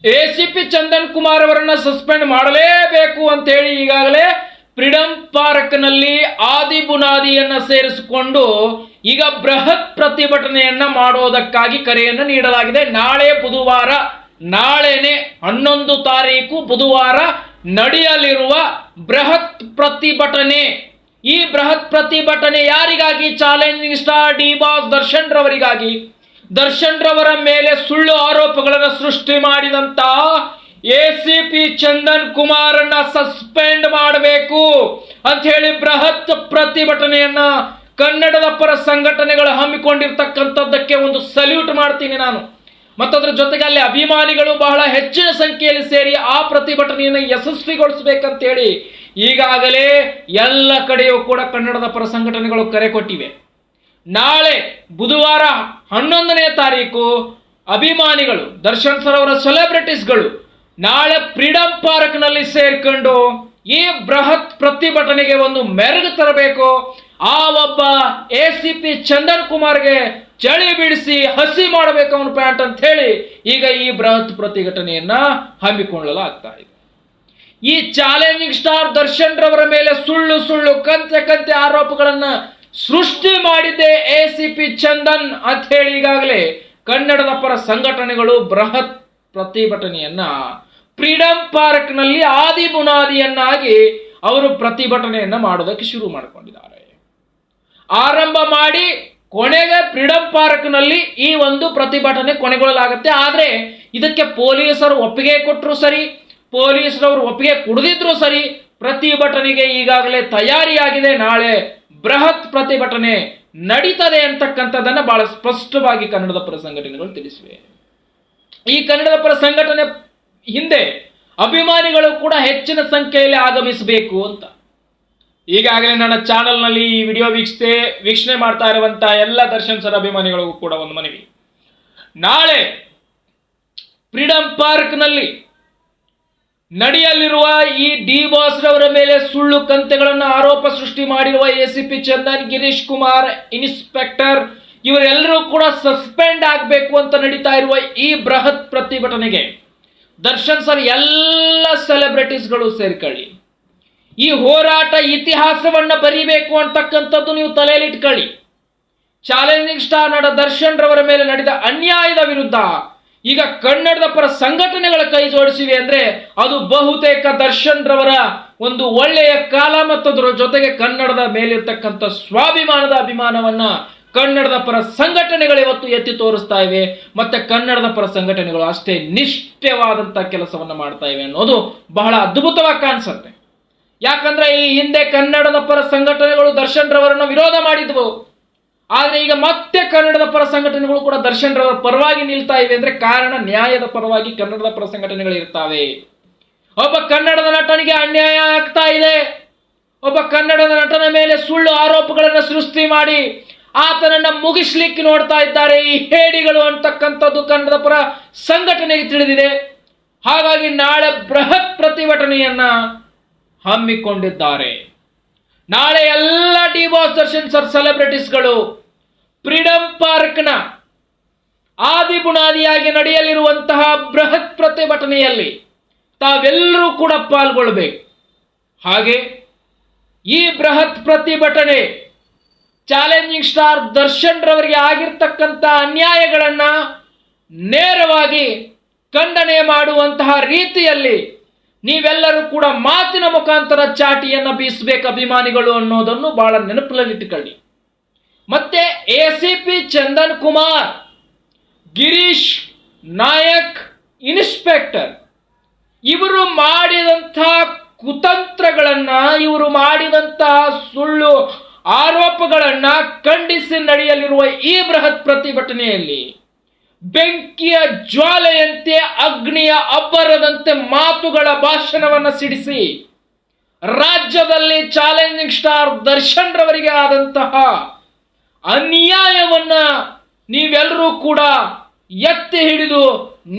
ACP Chandan Kumar ಅವರನ್ನ suspend ಮಾಡಲೇಬೇಕು ಅಂತ ಹೇಳಿ ಈಗಾಗಲೇ ಫ್ರೀಡಂ ಪಾರ್ಕ್ ನಲ್ಲಿ ಆದಿ ಬುನಾದಿಯನ್ನ ಸೇರಿಸಿಕೊಂಡು ಈಗ ಬೃಹತ್ ಪ್ರತಿಭಟನೆಯನ್ನ ಮಾಡೋದಕ್ಕಾಗಿ ಕರೆಯನ್ನು ನೀಡಲಾಗಿದೆ. ನಾಳೆ ಬುಧವಾರ, ನಾಳೆನೆ 11 ತಾರೀಕು ಬುಧವಾರ ನಡೆಯಲಿರುವ ಬೃಹತ್ ಪ್ರತಿಭಟನೆ. ಈ ಬೃಹತ್ ಪ್ರತಿಭಟನೆ ಯಾರಿಗಾಗಿ? Challenging star D boss Darshan ರವರಿಗಾಗಿ. ದರ್ಶನ್ ರವರ ಮೇಲೆ ಸುಳ್ಳು ಆರೋಪಗಳನ್ನು ಸೃಷ್ಟಿ ಮಾಡಿದಂತಹ ಎಸಿಪಿ ಚಂದನ್ ಕುಮಾರ್ ಅನ್ನ ಸಸ್ಪೆಂಡ್ ಮಾಡಬೇಕು ಅಂತ ಹೇಳಿ ಬೃಹತ್ ಪ್ರತಿಭಟನೆಯನ್ನ ಕನ್ನಡದ ಪರ ಸಂಘಟನೆಗಳು ಹಮ್ಮಿಕೊಂಡಿರ್ತಕ್ಕಂಥದ್ದಕ್ಕೆ ಒಂದು ಸಲ್ಯೂಟ್ ಮಾಡ್ತೀನಿ ನಾನು. ಮತ್ತದ್ರ ಜೊತೆಗೆ ಅಲ್ಲಿ ಅಭಿಮಾನಿಗಳು ಬಹಳ ಹೆಚ್ಚಿನ ಸಂಖ್ಯೆಯಲ್ಲಿ ಸೇರಿ ಆ ಪ್ರತಿಭಟನೆಯನ್ನು ಯಶಸ್ವಿಗೊಳಿಸಬೇಕಂತ ಹೇಳಿ ಈಗಾಗಲೇ ಎಲ್ಲ ಕಡೆಯೂ ಕೂಡ ಕನ್ನಡದ ಪರ ಸಂಘಟನೆಗಳು ಕರೆ ಕೊಟ್ಟಿವೆ. ನಾಳೆ ಬುಧವಾರ 11ನೇ ತಾರೀಕು ಅಭಿಮಾನಿಗಳು, ದರ್ಶನ್ ಸರ್ ಅವರ ಸೆಲೆಬ್ರಿಟೀಸ್ಗಳು ನಾಳೆ ಫ್ರೀಡಂ ಪಾರ್ಕ್ ನಲ್ಲಿ ಸೇರ್ಕೊಂಡು ಈ ಬೃಹತ್ ಪ್ರತಿಭಟನೆಗೆ ಒಂದು ಮೆರುಗು ತರಬೇಕು. ಆ ಒಬ್ಬ ಎಸಿಪಿ ಚಂದನ್ ಕುಮಾರ್ಗೆ ಚಳಿ ಬಿಡಿಸಿ ಹಸಿ ಮಾಡಬೇಕು ಅವನ ಪ್ಯಾಂಟ್ ಅಂತ ಹೇಳಿ ಈಗ ಈ ಬೃಹತ್ ಪ್ರತಿಭಟನೆಯನ್ನ ಹಮ್ಮಿಕೊಳ್ಳಲಾಗ್ತಾ ಇದೆ. ಈ ಚಾಲೆಂಜಿಂಗ್ ಸ್ಟಾರ್ ದರ್ಶನ್ ರವರ ಮೇಲೆ ಸುಳ್ಳು ಸುಳ್ಳು ಕಂತೆ ಆರೋಪಗಳನ್ನ ಸೃಷ್ಟಿ ಮಾಡಿದ್ದೆ ಎಸಿಪಿ ಚಂದನ್ ಅಂತ ಹೇಳಿ ಈಗಾಗಲೇ ಕನ್ನಡದ ಪರ ಸಂಘಟನೆಗಳು ಬೃಹತ್ ಪ್ರತಿಭಟನೆಯನ್ನ ಫ್ರೀಡಂ ಪಾರ್ಕ್ ನಲ್ಲಿ ಆದಿ ಬುನಾದಿಯನ್ನಾಗಿ ಅವರು ಪ್ರತಿಭಟನೆಯನ್ನ ಮಾಡೋದಕ್ಕೆ ಶುರು ಮಾಡಿಕೊಂಡಿದ್ದಾರೆ. ಆರಂಭ ಮಾಡಿ ಕೊನೆಗೆ ಫ್ರೀಡಂ ಪಾರ್ಕ್ ನಲ್ಲಿ ಈ ಒಂದು ಪ್ರತಿಭಟನೆ ಕೊನೆಗೊಳ್ಳಲಾಗುತ್ತೆ. ಆದ್ರೆ ಇದಕ್ಕೆ ಪೊಲೀಸರು ಒಪ್ಪಿಗೆ ಕೊಟ್ಟರು ಸರಿ, ಪೊಲೀಸರವರು ಒಪ್ಪಿಗೆ ಕೊಡದಿದ್ರು ಸರಿ, ಪ್ರತಿಭಟನೆಗೆ ಈಗಾಗಲೇ ತಯಾರಿಯಾಗಿದೆ. ನಾಳೆ ಬೃಹತ್ ಪ್ರತಿಭಟನೆ ನಡೀತದೆ ಅಂತಕ್ಕಂಥದ್ದನ್ನ ಬಹಳ ಸ್ಪಷ್ಟವಾಗಿ ಕನ್ನಡದ ಪರ ಸಂಘಟನೆಗಳು ತಿಳಿಸಿವೆ. ಈ ಕನ್ನಡದ ಪರ ಸಂಘಟನೆ ಹಿಂದೆ ಅಭಿಮಾನಿಗಳು ಕೂಡ ಹೆಚ್ಚಿನ ಸಂಖ್ಯೆಯಲ್ಲಿ ಆಗಮಿಸಬೇಕು ಅಂತ ಈಗಾಗಲೇ ನನ್ನ ಚಾನೆಲ್ನಲ್ಲಿ ಈ ವಿಡಿಯೋ ವೀಕ್ಷಣೆ ಮಾಡ್ತಾ ಇರುವಂತಹ ಎಲ್ಲ ದರ್ಶನ್ ಸರ್ ಅಭಿಮಾನಿಗಳಿಗೂ ಕೂಡ ಒಂದು ಮನವಿ. ನಾಳೆ ಫ್ರೀಡಂ ಪಾರ್ಕ್ ನಲ್ಲಿ ನಡೆಯಲಿರುವ ಈ ಡಿ ಬಾಸ್ ರವರ ಮೇಲೆ ಸುಳ್ಳು ಕಂತೆಗಳನ್ನು ಆರೋಪ ಸೃಷ್ಟಿ ಮಾಡಿರುವ ಎಸಿಪಿ ಚಂದನ್, ಗಿರೀಶ್ ಕುಮಾರ್, ಇನ್ಸ್ಪೆಕ್ಟರ್ ಇವರೆಲ್ಲರೂ ಕೂಡ ಸಸ್ಪೆಂಡ್ ಆಗಬೇಕು ಅಂತ ನಡೀತಾ ಇರುವ ಈ ಬೃಹತ್ ಪ್ರತಿಭಟನೆಗೆ ದರ್ಶನ್ ಸರ್ ಎಲ್ಲ ಸೆಲೆಬ್ರಿಟೀಸ್ಗಳು ಸೇರ್ಕೊಳ್ಳಿ. ಈ ಹೋರಾಟ ಇತಿಹಾಸವನ್ನ ಬರೀಬೇಕು ಅಂತಕ್ಕಂಥದ್ದು ನೀವು ತಲೆಯಲ್ಲಿ ಇಟ್ಕೊಳ್ಳಿ. ಚಾಲೆಂಜಿಂಗ್ ಸ್ಟಾರ್ ನಟ ದರ್ಶನ್ ರವರ ಮೇಲೆ ನಡೆದ ಅನ್ಯಾಯದ ವಿರುದ್ಧ ಈಗ ಕನ್ನಡದ ಪರ ಸಂಘಟನೆಗಳ ಕೈ ಜೋಡಿಸಿವೆ ಅಂದ್ರೆ ಅದು ಬಹುತೇಕ ದರ್ಶನ್ ರವರ ಒಂದು ಒಳ್ಳೆಯ ಕಾಲ ಮತ್ತು ಅದರ ಜೊತೆಗೆ ಕನ್ನಡದ ಮೇಲಿರ್ತಕ್ಕಂಥ ಸ್ವಾಭಿಮಾನದ ಅಭಿಮಾನವನ್ನ ಕನ್ನಡದ ಪರ ಸಂಘಟನೆಗಳು ಇವತ್ತು ಎತ್ತಿ ತೋರಿಸ್ತಾ ಇವೆ. ಮತ್ತೆ ಕನ್ನಡದ ಪರ ಸಂಘಟನೆಗಳು ಅಷ್ಟೇ ನಿಷ್ಠವಾದಂತಹ ಕೆಲಸವನ್ನ ಮಾಡ್ತಾ ಇವೆ ಅನ್ನೋದು ಬಹಳ ಅದ್ಭುತವಾಗಿ ಕಾಣಿಸುತ್ತೆ. ಯಾಕಂದ್ರೆ ಈ ಹಿಂದೆ ಕನ್ನಡದ ಪರ ಸಂಘಟನೆಗಳು ದರ್ಶನ್ ರವರನ್ನು ವಿರೋಧ ಮಾಡಿದ್ವು. ಆದ್ರೆ ಈಗ ಮತ್ತೆ ಕನ್ನಡದ ಪರ ಸಂಘಟನೆಗಳು ಕೂಡ ದರ್ಶನ್ ರವರ ಪರವಾಗಿ ನಿಲ್ತಾ ಇವೆ ಅಂದ್ರೆ ಕಾರಣ ನ್ಯಾಯದ ಪರವಾಗಿ ಕನ್ನಡದ ಪರ ಸಂಘಟನೆಗಳು ಇರ್ತಾವೆ. ಒಬ್ಬ ಕನ್ನಡದ ನಟನಿಗೆ ಅನ್ಯಾಯ ಆಗ್ತಾ ಇದೆ, ಒಬ್ಬ ಕನ್ನಡದ ನಟನ ಮೇಲೆ ಸುಳ್ಳು ಆರೋಪಗಳನ್ನು ಸೃಷ್ಟಿ ಮಾಡಿ ಆತನನ್ನ ಮುಗಿಸ್ಲಿಕ್ಕೆ ನೋಡ್ತಾ ಇದ್ದಾರೆ ಈ ಹೇಡಿಗಳು ಅಂತಕ್ಕಂಥದ್ದು ಕನ್ನಡದ ಪರ ಸಂಘಟನೆಗೆ ತಿಳಿದಿದೆ. ಹಾಗಾಗಿ ನಾಳೆ ಬೃಹತ್ ಪ್ರತಿಭಟನೆಯನ್ನ ಹಮ್ಮಿಕೊಂಡಿದ್ದಾರೆ. ನಾಳೆ ಎಲ್ಲ ಡಿ ಬಾಸ್ ದರ್ಶನ್ ಸರ್ ಸೆಲೆಬ್ರಿಟೀಸ್ಗಳು ಫ್ರೀಡಂ ಪಾರ್ಕ್ನ ಆದಿ ಬುನಾದಿಯಾಗಿ ನಡೆಯಲಿರುವಂತಹ ಬೃಹತ್ ಪ್ರತಿಭಟನೆಯಲ್ಲಿ ತಾವೆಲ್ಲರೂ ಕೂಡ ಪಾಲ್ಗೊಳ್ಬೇಕು. ಹಾಗೆ ಈ ಬೃಹತ್ ಪ್ರತಿಭಟನೆ ಚಾಲೆಂಜಿಂಗ್ ಸ್ಟಾರ್ ದರ್ಶನ್ ರವರಿಗೆ ಆಗಿರ್ತಕ್ಕಂಥ ಅನ್ಯಾಯಗಳನ್ನ ನೇರವಾಗಿ ಖಂಡನೆ ಮಾಡುವಂತಹ ರೀತಿಯಲ್ಲಿ ನೀವೆಲ್ಲರೂ ಕೂಡ ಮಾತಿನ ಮುಖಾಂತರ ಚಾಟಿಯನ್ನ ಬೀಸಬೇಕು ಅಭಿಮಾನಿಗಳು ಅನ್ನೋದನ್ನು ಬಹಳ ನೆನಪಿನಲ್ಲಿಟ್ಟುಕೊಳ್ಳಿ. ಮತ್ತೆ ಎಸಿಪಿ ಚಂದನ್ ಕುಮಾರ್, ಗಿರೀಶ್ ನಾಯಕ್, ಇನ್ಸ್ಪೆಕ್ಟರ್ ಇವರು ಮಾಡಿದಂತಹ ಕುತಂತ್ರಗಳನ್ನ, ಇವರು ಮಾಡಿದಂತಹ ಸುಳ್ಳು ಆರೋಪಗಳನ್ನ ಖಂಡಿಸಿ ನಡೆಯಲಿರುವ ಈ ಬೃಹತ್ ಪ್ರತಿಭಟನೆಯಲ್ಲಿ ಬೆಂಕಿಯ ಜ್ವಾಲೆಯಂತೆ, ಅಗ್ನಿಯ ಅಬ್ಬರದಂತೆ ಮಾತುಗಳ ಭಾಷಣವನ್ನ ಸಿಡಿಸಿ ರಾಜ್ಯದಲ್ಲಿ ಚಾಲೆಂಜಿಂಗ್ ಸ್ಟಾರ್ ದರ್ಶನ್ ರವರಿಗೆ ಆದಂತಹ ಅನ್ಯಾಯವನ್ನ ನೀವೆಲ್ಲರೂ ಕೂಡ ಎತ್ತಿ ಹಿಡಿದು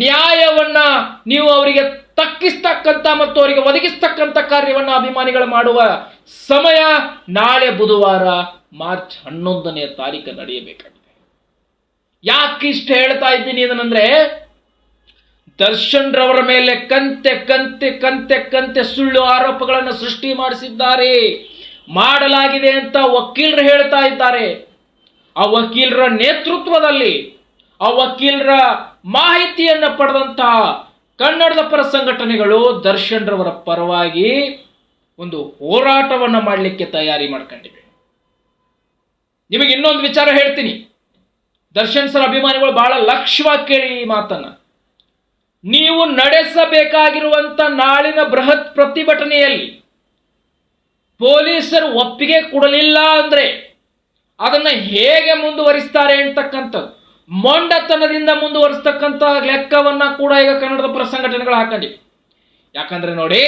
ನ್ಯಾಯವನ್ನ ನೀವು ಅವರಿಗೆ ತಕ್ಕಿಸ್ತಕ್ಕಂಥ ಮತ್ತು ಅವರಿಗೆ ಒದಗಿಸ್ತಕ್ಕಂಥ ಕಾರ್ಯವನ್ನ ಅಭಿಮಾನಿಗಳು ಮಾಡುವ ಸಮಯ ನಾಳೆ ಬುಧವಾರ ಮಾರ್ಚ್ 11ನೇ ತಾರೀಕು ನಡೆಯಬೇಕಾಗಿದೆ. ಯಾಕೆ ಇಷ್ಟು ಹೇಳ್ತಾ ಇದ್ದೀನಿ ಅದನ್ನಂದ್ರೆ ದರ್ಶನ್ ರವರ ಮೇಲೆ ಕಂತೆ ಕಂತೆ ಕಂತೆ ಕಂತೆ ಸುಳ್ಳು ಆರೋಪಗಳನ್ನು ಸೃಷ್ಟಿ ಮಾಡಿಸಿದ್ದಾರೆ, ಮಾಡಲಾಗಿದೆ ಅಂತ ವಕೀಲರು ಹೇಳ್ತಾ ಇದ್ದಾರೆ. ಆ ವಕೀಲರ ನೇತೃತ್ವದಲ್ಲಿ, ಆ ವಕೀಲರ ಮಾಹಿತಿಯನ್ನು ಪಡೆದಂತಹ ಕನ್ನಡದ ಪರ ಸಂಘಟನೆಗಳು ದರ್ಶನ್ ರವರ ಪರವಾಗಿ ಒಂದು ಹೋರಾಟವನ್ನು ಮಾಡಲಿಕ್ಕೆ ತಯಾರಿ ಮಾಡ್ಕೊಂಡಿವೆ. ನಿಮಗೆ ಇನ್ನೊಂದು ವಿಚಾರ ಹೇಳ್ತೀನಿ, ದರ್ಶನ್ ಸರ್ ಅಭಿಮಾನಿಗಳು ಬಹಳ ಲಕ್ಷ್ಯವಾಗಿ ಕೇಳಿ ಈ ಮಾತನ್ನ. ನೀವು ನಡೆಸಬೇಕಾಗಿರುವಂತ ನಾಳಿನ ಬೃಹತ್ ಪ್ರತಿಭಟನೆಯಲ್ಲಿ ಪೊಲೀಸರು ಒಪ್ಪಿಗೆ ಕೊಡಲಿಲ್ಲ ಅಂದ್ರೆ ಅದನ್ನ ಹೇಗೆ ಮುಂದುವರಿಸ್ತಾರೆ ಅಂತಕ್ಕಂಥದ್ದು, ಮೊಂಡತನದಿಂದ ಮುಂದುವರಿಸ್ತಕ್ಕಂಥ ಲೆಕ್ಕವನ್ನ ಕೂಡ ಈಗ ಕನ್ನಡದ ಪರ ಸಂಘಟನೆಗಳು ಹಾಕೊಂಡಿವೆ. ಯಾಕಂದ್ರೆ ನೋಡಿ,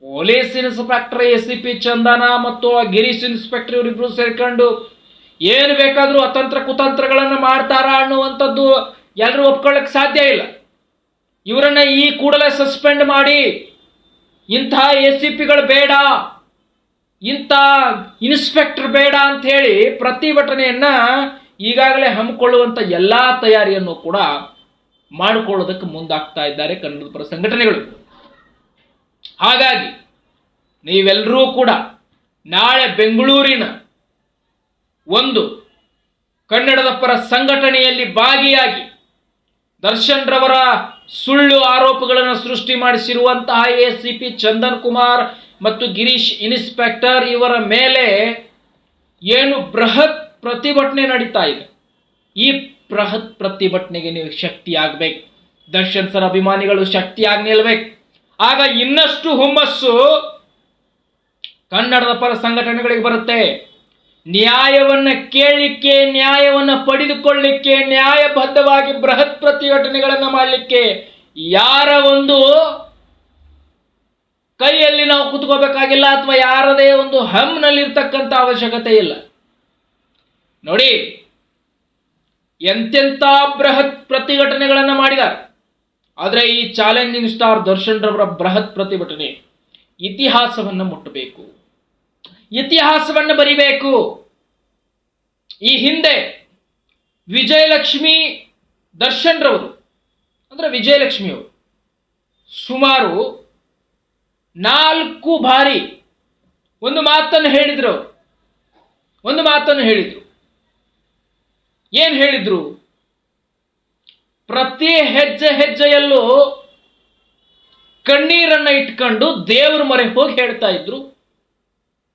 ಪೊಲೀಸ್ ಇನ್ಸ್ಪೆಕ್ಟರ್ ACP ಚಂದನ ಮತ್ತು ಗಿರೀಶ್ ಇನ್ಸ್ಪೆಕ್ಟರ್ ಇವರಿಬ್ರು ಸೇರ್ಕೊಂಡು ಏನು ಬೇಕಾದ್ರೂ ಅತಂತ್ರ ಕುತಂತ್ರಗಳನ್ನು ಮಾಡ್ತಾರ ಅನ್ನುವಂಥದ್ದು ಎಲ್ಲರೂ ಒಪ್ಕೊಳ್ಳಕ್ಕೆ ಸಾಧ್ಯ ಇಲ್ಲ. ಇವರನ್ನ ಈ ಕೂಡಲೇ ಸಸ್ಪೆಂಡ್ ಮಾಡಿ, ಇಂಥ ACPಗಳು ಬೇಡ, ಇಂಥ ಇನ್ಸ್ಪೆಕ್ಟರ್ ಬೇಡ ಅಂತ ಹೇಳಿ ಪ್ರತಿಭಟನೆಯನ್ನ ಈಗಾಗಲೇ ಹಮ್ಮಿಕೊಳ್ಳುವಂತ ಎಲ್ಲಾ ತಯಾರಿಯನ್ನು ಕೂಡ ಮಾಡಿಕೊಳ್ಳೋದಕ್ಕೆ ಮುಂದಾಗ್ತಾ ಇದ್ದಾರೆ ಕನ್ನಡದ ಪರ ಸಂಘಟನೆಗಳು. ಹಾಗಾಗಿ ನೀವೆಲ್ಲರೂ ಕೂಡ ನಾಳೆ ಬೆಂಗಳೂರಿನ ಒಂದು ಕನ್ನಡದ ಪರ ಸಂಘಟನೆಯಲ್ಲಿ ಭಾಗಿಯಾಗಿ ದರ್ಶನ್ ರವರ ಸುಳ್ಳು ಆರೋಪಗಳನ್ನು ಸೃಷ್ಟಿ ಮಾಡಿಸಿರುವಂತಹ ACP ಚಂದನ್ ಕುಮಾರ್ ಮತ್ತು ಗಿರೀಶ್ ಇನ್ಸ್ಪೆಕ್ಟರ್ ಇವರ ಮೇಲೆ ಏನು ಬೃಹತ್ ಪ್ರತಿಭಟನೆ ನಡೀತಾ ಇದೆ, ಈ ಬೃಹತ್ ಪ್ರತಿಭಟನೆಗೆ ನೀವು ಶಕ್ತಿ ಆಗ್ಬೇಕು. ದರ್ಶನ್ ಸರ್ ಅಭಿಮಾನಿಗಳು ಶಕ್ತಿಯಾಗಿ ನಿಲ್ಬೇಕು. ಆಗ ಇನ್ನಷ್ಟು ಹುಮ್ಮಸ್ಸು ಕನ್ನಡದ ಪರ ಸಂಘಟನೆಗಳಿಗೆ ಬರುತ್ತೆ. ನ್ಯಾಯವನ್ನ ಕೇಳಲಿಕ್ಕೆ, ನ್ಯಾಯವನ್ನ ಪಡೆದುಕೊಳ್ಳಲಿಕ್ಕೆ, ನ್ಯಾಯಬದ್ಧವಾಗಿ ಬೃಹತ್ ಪ್ರತಿಭಟನೆಗಳನ್ನ ಮಾಡಲಿಕ್ಕೆ ಯಾರ ಒಂದು ಕೈಯಲ್ಲಿ ನಾವು ಕುತ್ಕೋಬೇಕಾಗಿಲ್ಲ, ಅಥವಾ ಯಾರದೇ ಒಂದು ಹಮ್ನಲ್ಲಿರ್ತಕ್ಕಂಥ ಅವಶ್ಯಕತೆ ಇಲ್ಲ. ನೋಡಿ, ಎಂತೆಂಥ ಬೃಹತ್ ಪ್ರತಿಭಟನೆಗಳನ್ನ ಮಾಡಿದ್ದಾರೆ. ಆದರೆ ಈ ಚಾಲೆಂಜಿಂಗ್ ಸ್ಟಾರ್ ದರ್ಶನ್ ರವರ ಬೃಹತ್ ಪ್ರತಿಭಟನೆ ಇತಿಹಾಸವನ್ನು ಮುಟ್ಟಬೇಕು, ಇತಿಹಾಸವನ್ನು ಬರಿಬೇಕು. ಈ ಹಿಂದೆ ವಿಜಯಲಕ್ಷ್ಮಿ ದರ್ಶನ್ ರವರು ಅಂದ್ರೆ ವಿಜಯಲಕ್ಷ್ಮಿಯವರು ಸುಮಾರು 4 ಬಾರಿ ಒಂದು ಮಾತನ್ನು ಹೇಳಿದ್ರು. ಏನ್ ಹೇಳಿದ್ರು? ಪ್ರತಿ ಹೆಜ್ಜೆ ಹೆಜ್ಜೆಯಲ್ಲೂ ಕಣ್ಣೀರನ್ನ ಇಟ್ಕೊಂಡು ದೇವ್ರ ಮೊರೆ ಹೋಗಿ ಹೇಳ್ತಾ ಇದ್ರು,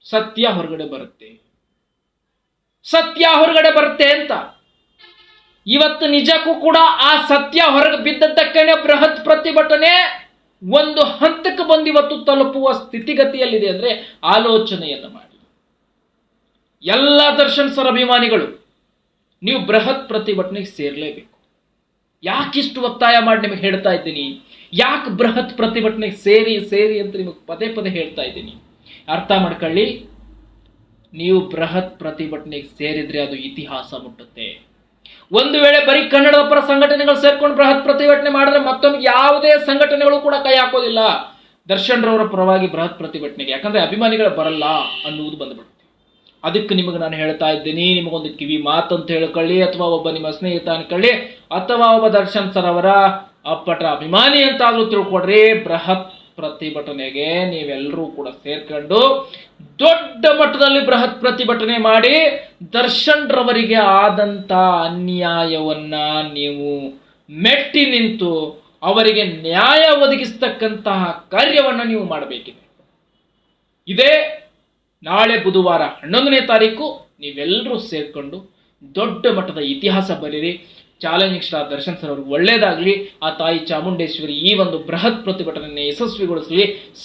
ಸತ್ಯ ಹೊರಗಡೆ ಬರುತ್ತೆ, ಸತ್ಯ ಹೊರಗಡೆ ಬರುತ್ತೆ ಅಂತ. ಇವತ್ತು ನಿಜಕ್ಕೂ ಕೂಡ ಆ ಸತ್ಯ ಹೊರಗೆ ಬಿದ್ದದ್ದಕ್ಕೇನೆ ಬೃಹತ್ ಪ್ರತಿಭಟನೆ ಒಂದು ಹಂತಕ್ಕೆ ಬಂದು ಇವತ್ತು ತಲುಪುವ ಸ್ಥಿತಿಗತಿಯಲ್ಲಿದೆ. ಅಂದ್ರೆ ಆಲೋಚನೆಯನ್ನು ಮಾಡಿ. ಎಲ್ಲ ದರ್ಶನ್ ಸರ್ ಅಭಿಮಾನಿಗಳು ನೀವು ಬೃಹತ್ ಪ್ರತಿಭಟನೆಗೆ ಸೇರ್ಲೇಬೇಕು. ಯಾಕಿಷ್ಟು ಒತ್ತಾಯ ಮಾಡಿ ನಿಮಗೆ ಹೇಳ್ತಾ ಇದ್ದೀನಿ? ಯಾಕೆ ಬೃಹತ್ ಪ್ರತಿಭಟನೆಗೆ ಸೇರಿ ಸೇರಿ ಅಂತ ನಿಮಗೆ ಪದೇ ಪದೇ ಹೇಳ್ತಾ ಇದ್ದೀನಿ? ಅರ್ಥ ಮಾಡ್ಕೊಳ್ಳಿ. ನೀವು ಬೃಹತ್ ಪ್ರತಿಭಟನೆಗೆ ಸೇರಿದ್ರೆ ಅದು ಇತಿಹಾಸ ಮುಟ್ಟುತ್ತೆ. ಒಂದು ವೇಳೆ ಬರೀ ಕನ್ನಡದ ಪರ ಸಂಘಟನೆಗಳು ಸೇರ್ಕೊಂಡು ಬೃಹತ್ ಪ್ರತಿಭಟನೆ ಮಾಡಿದ್ರೆ ಮತ್ತೊಮ್ಮೆ ಯಾವುದೇ ಸಂಘಟನೆಗಳು ಕೂಡ ಕೈ ಹಾಕೋದಿಲ್ಲ ದರ್ಶನ್ ರವರ ಪರವಾಗಿ ಬೃಹತ್ ಪ್ರತಿಭಟನೆಗೆ. ಯಾಕಂದ್ರೆ ಅಭಿಮಾನಿಗಳು ಬರಲ್ಲ ಅನ್ನುವುದು ಬಂದ್ಬಿಡುತ್ತೆ. ಅದಕ್ಕೆ ನಿಮಗೆ ನಾನು ಹೇಳ್ತಾ ಇದ್ದೀನಿ, ನಿಮಗೊಂದು ಕಿವಿ ಮಾತು ಅಂತ ಹೇಳ್ಕೊಳ್ಳಿ, ಅಥವಾ ಒಬ್ಬ ನಿಮ್ಮ ಸ್ನೇಹಿತ ಅನ್ಕೊಳ್ಳಿ, ಅಥವಾ ಒಬ್ಬ ದರ್ಶನ್ ಸರ್ ಅವರ ಅಪ್ಪಟ ಅಭಿಮಾನಿ ಅಂತಾದ್ರೂ ತಿಳ್ಕೊಡ್ರಿ. ಬೃಹತ್ ಪ್ರತಿಭಟನೆಗೆ ನೀವೆಲ್ಲರೂ ಕೂಡ ಸೇರ್ಕೊಂಡು ದೊಡ್ಡ ಮಟ್ಟದಲ್ಲಿ ಬೃಹತ್ ಪ್ರತಿಭಟನೆ ಮಾಡಿ ದರ್ಶನ್ ರವರಿಗೆ ಆದಂತ ಅನ್ಯಾಯವನ್ನ ನೀವು ಮೆಟ್ಟಿ ನಿಂತು ಅವರಿಗೆ ನ್ಯಾಯ ಒದಗಿಸ್ತಕ್ಕಂತಹ ಕಾರ್ಯವನ್ನ ನೀವು ಮಾಡಬೇಕಿದೆ. ಇದೇ ನಾಳೆ ಬುಧವಾರ 11ನೇ ತಾರೀಕು ನೀವೆಲ್ಲರೂ ಸೇರ್ಕೊಂಡು ದೊಡ್ಡ ಮಟ್ಟದ ಇತಿಹಾಸ ಬರೀರಿ. ಚಾಲೆಂಜಿಂಗ್ ಸ್ಟಾರ್ ದರ್ಶನ್ ಸರ್ ಅವ್ರಿಗೆ ಒಳ್ಳೇದಾಗಲಿ. ಆ ತಾಯಿ ಚಾಮುಂಡೇಶ್ವರಿ ಈ ಒಂದು ಬೃಹತ್ ಪ್ರತಿಭಟನೆಯನ್ನು ಯಶಸ್ವಿಗೊಳಿಸಲಿ.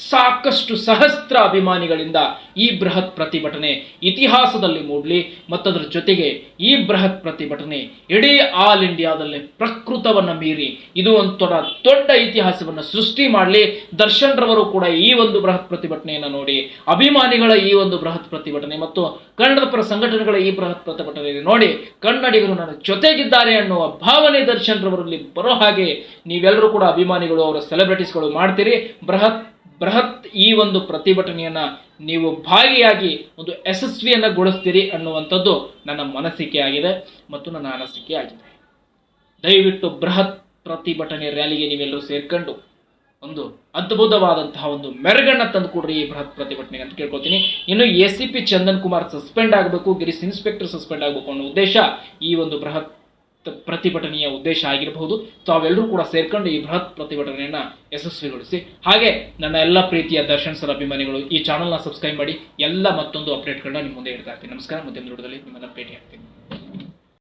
ಸಾಕಷ್ಟು ಸಹಸ್ರ ಅಭಿಮಾನಿಗಳಿಂದ ಈ ಬೃಹತ್ ಪ್ರತಿಭಟನೆ ಇತಿಹಾಸದಲ್ಲಿ ಮೂಡಲಿ. ಮತ್ತದರ ಜೊತೆಗೆ ಈ ಬೃಹತ್ ಪ್ರತಿಭಟನೆ ಇಡೀ ಆಲ್ ಇಂಡಿಯಾದಲ್ಲಿ ಪ್ರಕೃತವನ್ನು ಮೀರಿ ಇದು ಒಂದು ದೊಡ್ಡ ಇತಿಹಾಸವನ್ನು ಸೃಷ್ಟಿ ಮಾಡಲಿ. ದರ್ಶನ್ ರವರು ಕೂಡ ಈ ಒಂದು ಬೃಹತ್ ಪ್ರತಿಭಟನೆಯನ್ನು ನೋಡಿ, ಅಭಿಮಾನಿಗಳ ಈ ಒಂದು ಬೃಹತ್ ಪ್ರತಿಭಟನೆ ಮತ್ತು ಕನ್ನಡದ ಪರ ಸಂಘಟನೆಗಳ ಈ ಬೃಹತ್ ಪ್ರತಿಭಟನೆಯನ್ನು ನೋಡಿ ಕನ್ನಡಿಗರು ನನ್ನ ಜೊತೆಗಿದ್ದಾರೆ ಅನ್ನುವ ಭಾವನೆ ದರ್ಶನ್ ರವರಲ್ಲಿ ಬರೋ ಹಾಗೆ ನೀವೆಲ್ಲರೂ ಕೂಡ ಅಭಿಮಾನಿಗಳು, ಅವರ ಸೆಲೆಬ್ರಿಟೀಸ್ಗಳು ಮಾಡ್ತೀರಿ. ಬೃಹತ್ ಈ ಒಂದು ಪ್ರತಿಭಟನೆಯನ್ನ ನೀವು ಭಾಗಿಯಾಗಿ ಒಂದು ಯಶಸ್ವಿಯನ್ನಗೊಳಿಸ್ತೀರಿ ಅನ್ನುವಂಥದ್ದು ನನ್ನ ಮನಸ್ಸಿಕೆ ಆಗಿದೆ ಮತ್ತು ನನ್ನ ಅನಿಸಿಕೆ ಆಗಿದೆ. ದಯವಿಟ್ಟು ಬೃಹತ್ ಪ್ರತಿಭಟನೆ ರ್ಯಾಲಿಗೆ ನೀವೆಲ್ಲರೂ ಸೇರ್ಕೊಂಡು ಒಂದು ಅದ್ಭುತವಾದಂತಹ ಒಂದು ಮೆರುಗನ್ನ ತಂದು ಕೊಡ್ರಿ ಈ ಬೃಹತ್ ಪ್ರತಿಭಟನೆಗೆ ಅಂತ ಕೇಳ್ಕೊತೀನಿ. ಇನ್ನು ACP ಚಂದನ್ ಕುಮಾರ್ ಸಸ್ಪೆಂಡ್ ಆಗಬೇಕು, ಗಿರೀಶ್ ಇನ್ಸ್ಪೆಕ್ಟರ್ ಸಸ್ಪೆಂಡ್ ಆಗಬೇಕು ಅನ್ನೋ ಉದ್ದೇಶ ಈ ಒಂದು ಬೃಹತ್ ಪ್ರತಿಭಟನೆಯ ಉದ್ದೇಶ ಆಗಿರಬಹುದು. ತಾವೆಲ್ಲರೂ ಕೂಡ ಸೇರ್ಕೊಂಡು ಈ ಬೃಹತ್ ಪ್ರತಿಭಟನೆಯನ್ನ ಯಶಸ್ವಿಗೊಳಿಸಿ. ಹಾಗೆ ನನ್ನ ಎಲ್ಲ ಪ್ರೀತಿಯ ದರ್ಶನ್ ಸರ್ ಅಭಿಮಾನಿಗಳು ಈ ಚಾನಲ್ನ ಸಬ್ಸ್ಕ್ರೈಬ್ ಮಾಡಿ. ಎಲ್ಲ ಮತ್ತೊಂದು ಅಪ್ಡೇಟ್ಗಳನ್ನ ನಿಮ್ಮ ಮುಂದೆ ಇಡ್ತಾ ಇರ್ತೀನಿ. ನಮಸ್ಕಾರ. ಮುಂದಿನ ವಿಡಿಯೋದಲ್ಲಿ ನಿಮ್ಮನ್ನ ಭೇಟಿ ಆಗ್ತೀನಿ.